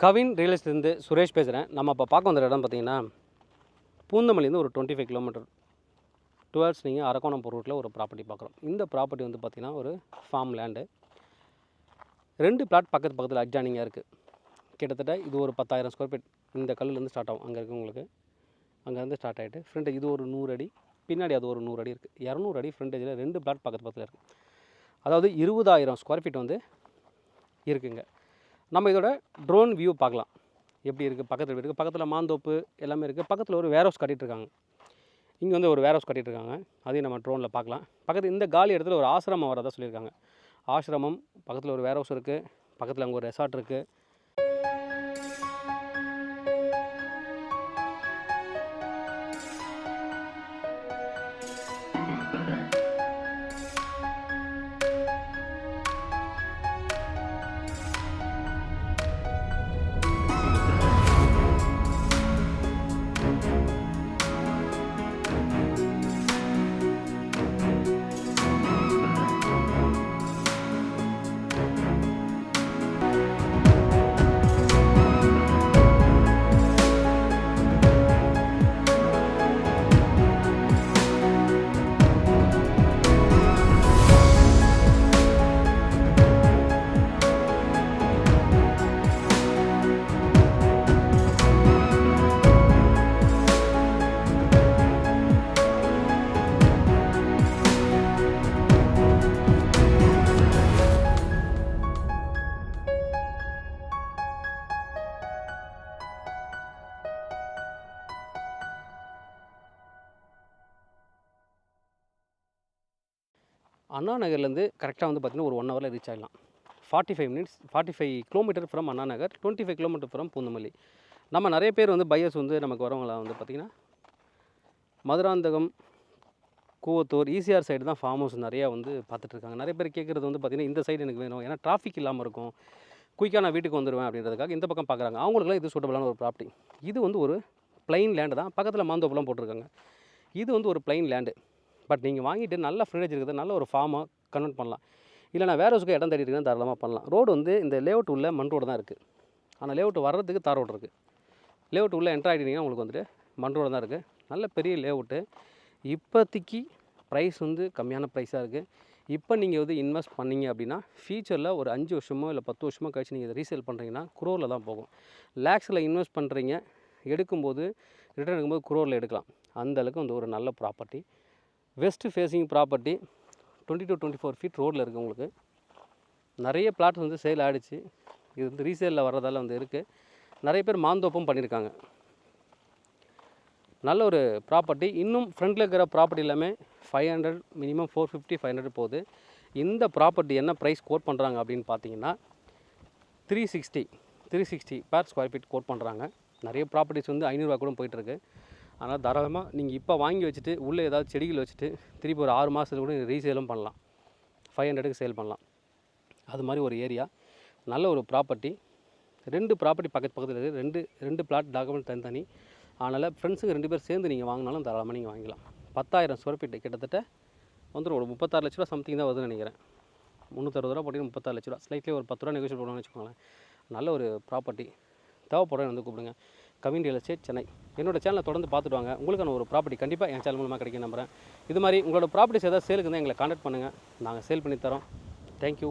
Kavin real எஸ்டேட்லேருந்து Suresh பேசுகிறேன். நம்ம இப்போ பார்க்க வந்த இடம் பார்த்திங்கன்னா பூந்தமல்லிலேருந்து ஒரு 25 கிலோமீட்டர் டுவர்ட்ஸ் நீங்கள் அரக்கோணம் போகிற ரூட்டில் ஒரு ப்ராப்பர்ட்டி பார்க்குறோம். இந்த ப்ராப்பர்ட்டி வந்து பார்த்திங்கன்னா ஒரு ஃபார்ம் லேண்டு. 2 பிளாட் பக்கத்தில் அட்ஜானிங்காக இருக்குது. கிட்டத்தட்ட இது ஒரு 10,000 ஸ்கொயர் ஃபீட். இந்த கல்லுலேருந்து ஸ்டார்ட் ஆகும். அங்கே இருக்குது உங்களுக்கு, அங்கேருந்து ஸ்டார்ட் ஆகிட்டு ஃப்ரண்டேஜ் இது ஒரு 100 அடி, பின்னாடி அது ஒரு 100 அடி இருக்குது. 200 அடி ஃப்ரண்டேஜில் 2 பிளாட் பக்கத்தில் இருக்குது. அதாவது 20,000 ஸ்கொயர் ஃபீட் வந்து இருக்குங்க. நம்ம இதோட ட்ரோன் வியூ பார்க்கலாம். எப்படி இருக்குது, பக்கத்தில் இருக்குது, பக்கத்தில் மாந்தோப்பு எல்லாமே இருக்குது. பக்கத்தில் ஒரு வேர் ஹவுஸ் கட்டிகிட்ருக்காங்க. இங்கே வந்து ஒரு வேர் ஹவுஸ் கட்டிகிட்ருக்காங்க. அதையும் நம்ம ட்ரோனில் பார்க்கலாம். பக்கத்தில் இந்த காலி இடத்துல ஒரு ஆசிரமம் வரதா சொல்லியிருக்காங்க. ஆசிரமம் பக்கத்தில் ஒரு வேர் ஹவுஸ் இருக்குது. பக்கத்தில் அங்கே ஒரு ரெசார்ட் இருக்குது. அண்ணா நகர்லேருந்து கரெக்டாக வந்து பார்த்திங்கன்னா ஒரு 1 ஹவரில் ரீச் ஆகிடலாம். 45 kilometre from Anna Nagar, 25 kilometre from Poonamallee. நம்ம நிறைய பேர் வந்து பையர்ஸ் வந்து நமக்கு வரவங்களாம் வந்து பார்த்திங்கன்னா மதுராந்தகம், கூவத்தூர், ஈசிஆர் சைடு தான் ஃபார்ம் ஹவுஸ் நிறையா வந்து பார்த்துட்ருக்காங்க. நிறைய பேர் கேட்குறது வந்து பார்த்திங்கன்னா இந்த சைடு எனக்கு வேணும், ஏன்னா டிராஃபிக் இல்லாமல் இருக்கும், குயிக்காக நான் வீட்டுக்கு வந்துடுவேன் அப்படின்றதுக்காக இந்த பக்கம் பார்க்குறாங்க. அவங்களுக்குலாம் இது சூட்டபிளான ஒரு ப்ராப்பர்ட்டி. இது வந்து ஒரு பிளைன் லேண்டு தான். பக்கத்தில் மாந்தோப்புலாம் போட்டிருக்காங்க. இது வந்து ஒரு பிளைன் லேண்டு. பட் நீங்கள் வாங்கிட்டு நல்ல ஃப்ரண்டேஜ் இருக்குது, நல்ல ஒரு ஃபார்மாக கன்வெர்ட் பண்ணலாம். இல்லை நான் வேறு ஹவுஸுக்கு இடம் தேடி இருக்குன்னு தாராளமாக பண்ணலாம். ரோடு வந்து இந்த லேஅவுட் உள்ள மண் ரோடு தான் இருக்குது. ஆனால் லேஅவுட் வர்றதுக்கு தார் ரோடு இருக்குது. லேஅவுட் உள்ளே என்ட்ரு ஆகிட்டீங்கன்னா உங்களுக்கு வந்துட்டு மண் ரோடு தான் இருக்குது. நல்ல பெரிய லேஅவுட்டு. இப்போதைக்கு ப்ரைஸ் வந்து கம்மியான ப்ரைஸாக இருக்குது. இப்போ நீங்கள் வந்து இன்வெஸ்ட் பண்ணிங்க அப்படின்னா ஃபியூச்சரில் ஒரு 5 வருஷமோ இல்லை 10 வருஷமோ கழிச்சு நீங்கள் இதை ரீசேல் பண்ணுறீங்கன்னா குரோரில் தான் போகும். லேக்ஸில் இன்வெஸ்ட் பண்ணுறீங்க, எடுக்கும்போது ரிட்டர்ன் எடுக்கும்போது குரோரில் எடுக்கலாம். அந்தளவுக்கு வந்து ஒரு நல்ல property. West facing property, 20 to 24 feet ரோடில் இருக்குது. உங்களுக்கு நிறைய பிளாட் வந்து சேல் ஆகிடுச்சு. இது வந்து ரீசேலில் வர்றதால வந்து இருக்குது. நிறைய பேர் மாந்தோப்பும் பண்ணியிருக்காங்க. நல்ல ஒரு ப்ராப்பர்ட்டி. இன்னும் ஃப்ரண்டில் இருக்கிற ப்ராப்பர்ட்டி எல்லாமே 500, மினிமம் 450, 500 போகுது. இந்த ப்ராப்பர்ட்டி என்ன ப்ரைஸ் கோட் பண்ணுறாங்க அப்படின்னு பார்த்தீங்கன்னா 360 per ஸ்கொயர் ஃபீட் கோட் பண்ணுறாங்க. நிறைய ப்ராப்பர்ட்டிஸ் வந்து 500 ரூபா கூட போயிட்டுருக்கு. ஆனால் தாராளமாக நீங்கள் இப்போ வாங்கி வச்சுட்டு உள்ளே ஏதாவது செடிகள் வச்சுட்டு திருப்பி ஒரு 6 மாதத்துல கூட ரீசேலும் பண்ணலாம். 500க்கு சேல் பண்ணலாம். அது மாதிரி ஒரு ஏரியா. நல்ல ஒரு ப்ராப்பர்ட்டி. 2 ப்ராப்பர்ட்டி பக்கத்தில் இருக்குது. 2 பிளாட் டாக்குமெண்ட் தனி. அதனால் ஃப்ரெண்ட்ஸுங்க 2 பேர் சேர்ந்து நீங்கள் வாங்கினாலும் தாராளமாக நீங்கள் வாங்கிக்கலாம். 10,000 ஸ்கொயர் ஃபீட்டு கிட்டத்தட்ட வந்துடும். ஒரு 36 லட்ச ரூபா சம்திங் தான் வருதுன்னு நினைக்கிறேன். 360 ரூபா போட்டிங்கன்னா 36 லட்ச ரூபா. ஸ்லைட்லி ஒரு 10 ரூபா நெகோஷியேட் பண்ணுவாங்கன்னு வச்சுக்கோங்களேன். நல்ல ஒரு ப்ராப்பர்ட்டி. தேவைப்படுறேன் வந்து கூப்பிடுங்க. Kavin real estate, Chennai. என்னோட சேனலை தொடர்ந்து பார்த்துட்டு வாங்க. உங்களுக்கான ஒரு ப்ராப்பர்ட்டி கண்டிப்பாக என் சேனல் மூலமாக கிடைக்கும் நம்புகிறேன். இது மாதிரி உங்களோட ப்ராப்பர்ட்டிஸ் ஏதாவது சேலுக்கு இருந்தால் எங்களை கான்டாக்ட் பண்ணுங்கள். நாங்கள் சேல் பண்ணி தரோம். தேங்க்யூ.